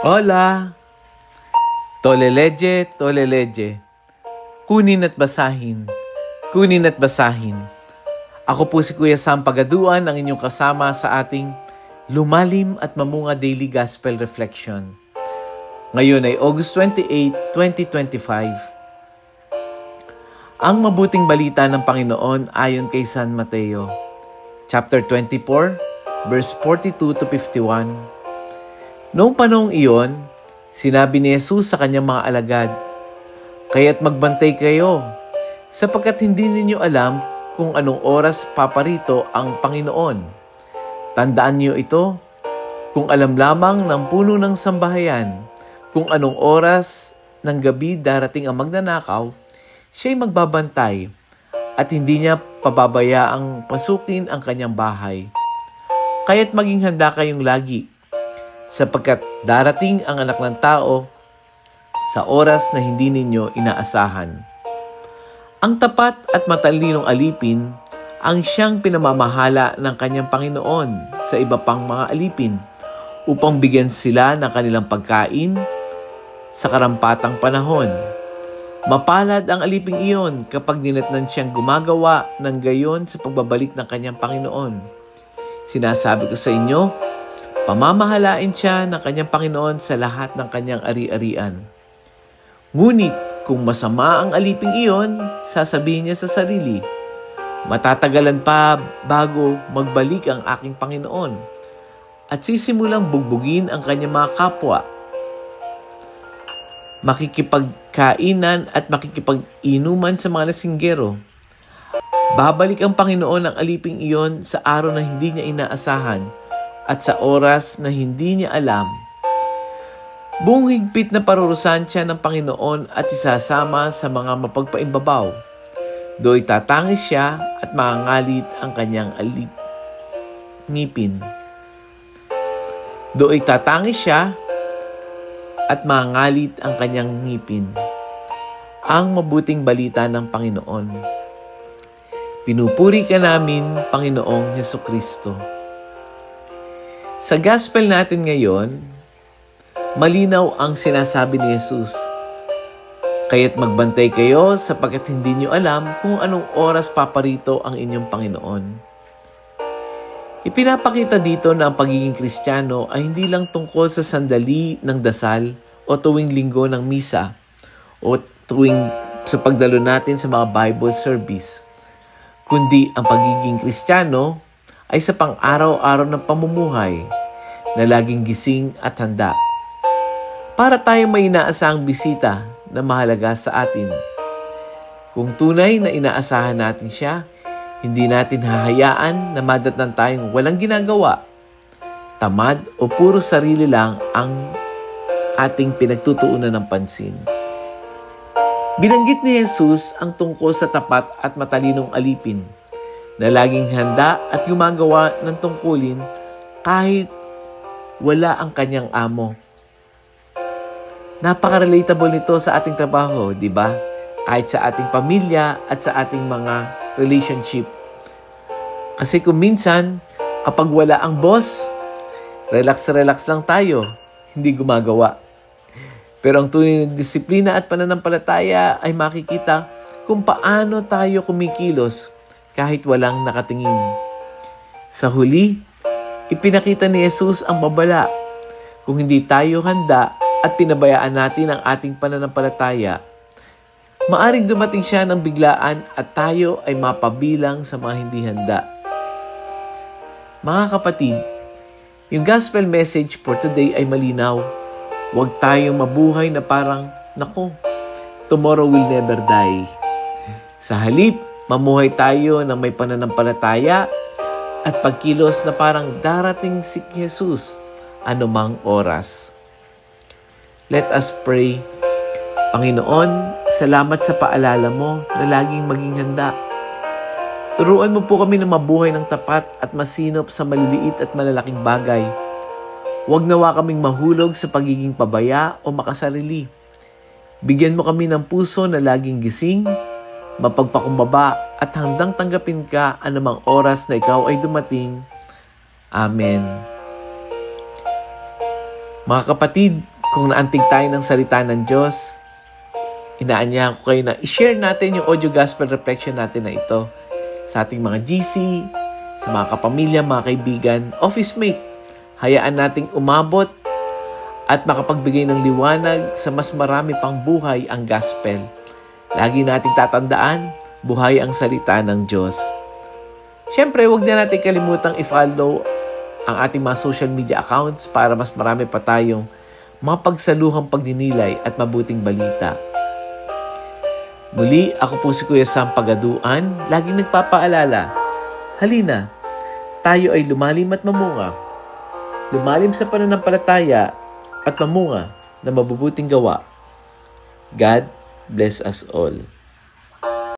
Hola! Toleleje, toleleje. Kunin at basahin. Kunin at basahin. Ako po si Kuya Sam Pagaduan, ang inyong kasama sa ating Lumalim at Mamunga Daily Gospel Reflection. Ngayon ay August 28, 2025. Ang mabuting balita ng Panginoon ayon kay San Mateo, chapter 24, verse 42 to 51. Noong panahong iyon, sinabi ni Jesus sa kanyang mga alagad, "Kaya't magbantay kayo, sapagkat hindi ninyo alam kung anong oras paparito ang Panginoon. Tandaan niyo ito, kung alam lamang ng puno ng sambahayan, kung anong oras ng gabi darating ang magnanakaw, siya'y magbabantay at hindi niya pababayaang pasukin ang kanyang bahay. Kaya't maging handa kayong lagi, sapagkat darating ang Anak ng Tao sa oras na hindi ninyo inaasahan." Ang tapat at matalinong alipin ang siyang pinamamahala ng kanyang Panginoon sa iba pang mga alipin upang bigyan sila ng kanilang pagkain sa karampatang panahon. Mapalad ang aliping iyon kapag dinatnan siyang gumagawa ng gayon sa pagbabalik ng kanyang Panginoon. Sinasabi ko sa inyo, pamamahalain siya ng kanyang Panginoon sa lahat ng kanyang ari-arian. Ngunit kung masama ang aliping iyon, sasabihin niya sa sarili, "Matatagalan pa bago magbalik ang aking Panginoon," at sisimulang bugbugin ang kanyang mga kapwa. Makikipagkainan at makikipag-inuman sa mga lasinggero. Babalik ang Panginoon ng aliping iyon sa araw na hindi niya inaasahan at sa oras na hindi niya alam. Buong higpit na parurusahan siya ng Panginoon at isasama sa mga mapagpaimbabaw. Do'y tatangis siya at mangangalit ang kanyang ngipin. Do'y tatangis siya at mangangalit ang kanyang ngipin. Ang mabuting balita ng Panginoon. Pinupuri ka namin, Panginoong Hesukristo. Sa gospel natin ngayon, malinaw ang sinasabi ni Jesus. Kaya't magbantay kayo sapagkat hindi niyo alam kung anong oras paparito ang inyong Panginoon. Ipinapakita dito na ang pagiging Kristiyano ay hindi lang tungkol sa sandali ng dasal o tuwing linggo ng misa o tuwing sa pagdalo natin sa mga Bible service, kundi ang pagiging Kristiyano ay sa pang-araw-araw ng pamumuhay na laging gising at handa para tayo may inaasahang bisita na mahalaga sa atin. Kung tunay na inaasahan natin siya, hindi natin hahayaan na madatnan tayong walang ginagawa, tamad o puro sarili lang ang ating pinagtutuunan ng pansin. Binanggit ni Jesus ang tungkol sa tapat at matalinong alipin na laging handa at gumagawa ng tungkulin kahit wala ang kanyang amo. Napaka-relatable nito sa ating trabaho, di ba? Kahit sa ating pamilya at sa ating mga relationship. Kasi kung minsan, kapag wala ang boss, relax-relax lang tayo, hindi gumagawa. Pero ang tunay na disiplina at pananampalataya ay makikita kung paano tayo kumikilos kahit walang nakatingin. Sa huli, ipinakita ni Jesus ang babala. Kung hindi tayo handa at pinabayaan natin ang ating pananampalataya, maaring dumating siya ng biglaan at tayo ay mapabilang sa mga hindi handa. Mga kapatid, yung gospel message for today ay malinaw. Huwag tayong mabuhay na parang, "Naku, tomorrow will never die." Sa halip, mamuhay tayo na may pananampalataya at pagkilos na parang darating si Jesus anumang oras. Let us pray. Panginoon, salamat sa paalala mo na laging maging handa. Turuan mo po kami na mabuhay ng tapat at masinop sa maliliit at malalaking bagay. Huwag nawa kaming mahulog sa pagiging pabaya o makasarili. Bigyan mo kami ng puso na laging gising, mapagpakumbaba at handang tanggapin ka anumang oras na ikaw ay dumating. Amen. Mga kapatid, Kung naantig tayo ng salita ng Diyos, inaanyahan ko kayo na i-share natin yung audio gospel reflection natin na ito sa ating mga GC, sa mga kapamilya, mga kaibigan, office mate. Hayaan nating umabot at makapagbigay ng liwanag sa mas marami pang buhay ang gospel. Lagi nating tatandaan, buhay ang salita ng Diyos. Siyempre, huwag na natin kalimutang i-follow ang ating mga social media accounts para mas marami pa tayong mapagsaluhang pagdinilay at mabuting balita. Muli, ako po si Kuya Sam Pagaduan, laging nagpapaalala, halina, tayo ay lumalim at mamunga. Lumalim sa pananampalataya at mamunga na mabubuting gawa. God bless us all.